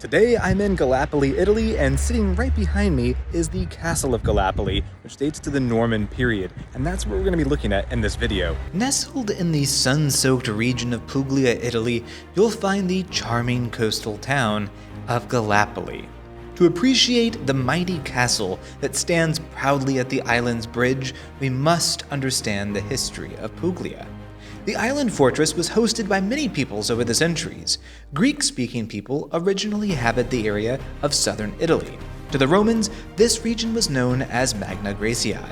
Today I'm in Gallipoli, Italy, and sitting right behind me is the Castle of Gallipoli, which dates to the Norman period, and that's what we're going to be looking at in this video. Nestled in the sun-soaked region of Puglia, Italy, you'll find the charming coastal town of Gallipoli. To appreciate the mighty castle that stands proudly at the island's bridge, we must understand the history of Puglia. The island fortress was hosted by many peoples over the centuries. Greek-speaking people originally inhabited the area of southern Italy. To the Romans, this region was known as Magna Graecia,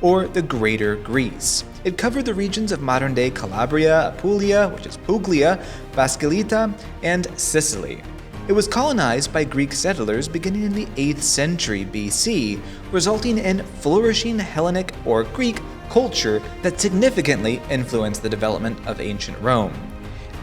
or the Greater Greece. It covered the regions of modern-day Calabria, Apulia, which is Puglia, Basilicata, and Sicily. It was colonized by Greek settlers beginning in the 8th century BC, resulting in flourishing Hellenic or Greek culture that significantly influenced the development of ancient Rome.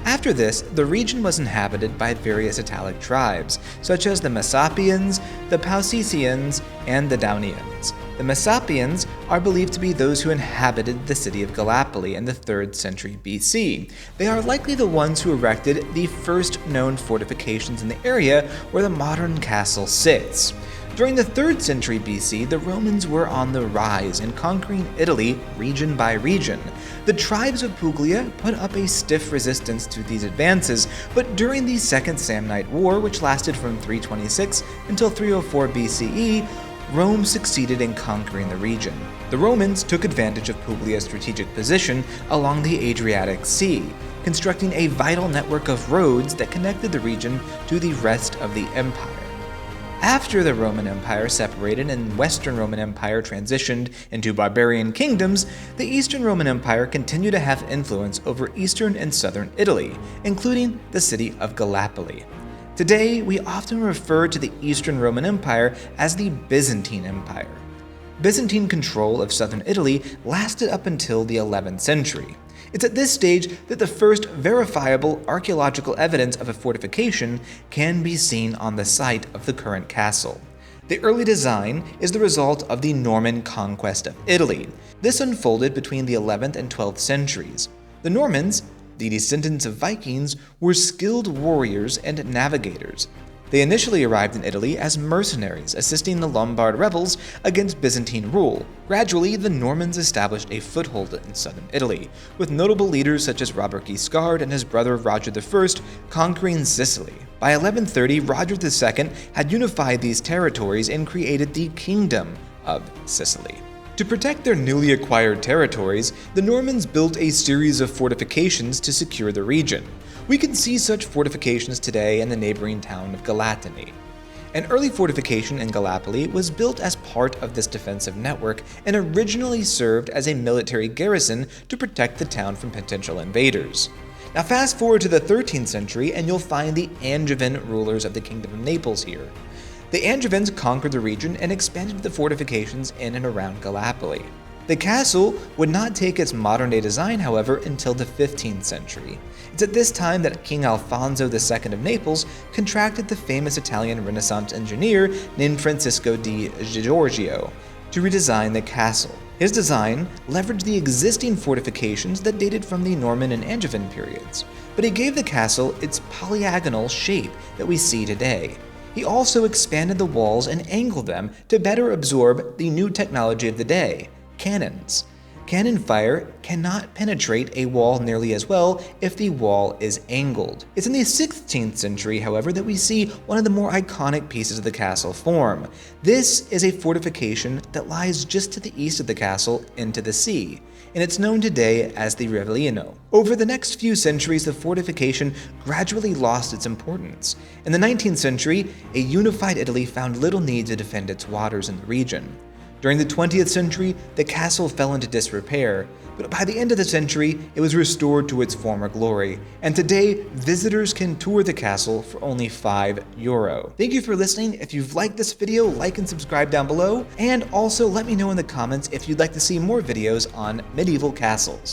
After this, the region was inhabited by various Italic tribes, such as the Messapians, the Pausicians, and the Daunians. The Messapians are believed to be those who inhabited the city of Gallipoli in the 3rd century BC. They are likely the ones who erected the first known fortifications in the area where the modern castle sits. During the 3rd century BC, the Romans were on the rise and conquering Italy region by region. The tribes of Puglia put up a stiff resistance to these advances, but during the Second Samnite War, which lasted from 326 until 304 BCE, Rome succeeded in conquering the region. The Romans took advantage of Puglia's strategic position along the Adriatic Sea, constructing a vital network of roads that connected the region to the rest of the empire. After the Roman Empire separated and Western Roman Empire transitioned into barbarian kingdoms, the Eastern Roman Empire continued to have influence over eastern and southern Italy, including the city of Gallipoli. Today, we often refer to the Eastern Roman Empire as the Byzantine Empire. Byzantine control of southern Italy lasted up until the 11th century. It's at this stage that the first verifiable archaeological evidence of a fortification can be seen on the site of the current castle. The early design is the result of the Norman conquest of Italy. This unfolded between the 11th and 12th centuries. The Normans, the descendants of Vikings, were skilled warriors and navigators. They initially arrived in Italy as mercenaries, assisting the Lombard rebels against Byzantine rule. Gradually, the Normans established a foothold in southern Italy, with notable leaders such as Robert Guiscard and his brother Roger I conquering Sicily. By 1130, Roger II had unified these territories and created the Kingdom of Sicily. To protect their newly acquired territories, the Normans built a series of fortifications to secure the region. We can see such fortifications today in the neighboring town of Galatini. An early fortification in Gallipoli was built as part of this defensive network and originally served as a military garrison to protect the town from potential invaders. Now fast forward to the 13th century and you'll find the Angevin rulers of the Kingdom of Naples here. The Angevins conquered the region and expanded the fortifications in and around Gallipoli. The castle would not take its modern-day design, however, until the 15th century. It's at this time that King Alfonso II of Naples contracted the famous Italian Renaissance engineer named Francesco di Giorgio to redesign the castle. His design leveraged the existing fortifications that dated from the Norman and Angevin periods, but he gave the castle its polygonal shape that we see today. He also expanded the walls and angled them to better absorb the new technology of the day, cannons. Cannon fire cannot penetrate a wall nearly as well if the wall is angled. It's in the 16th century, however, that we see one of the more iconic pieces of the castle form. This is a fortification that lies just to the east of the castle into the sea, and it's known today as the Rivellino. Over the next few centuries, the fortification gradually lost its importance. In the 19th century, a unified Italy found little need to defend its waters in the region. During the 20th century, the castle fell into disrepair, but by the end of the century, it was restored to its former glory, and today, visitors can tour the castle for only €5. Thank you for listening. If you've liked this video, like and subscribe down below, and also let me know in the comments if you'd like to see more videos on medieval castles.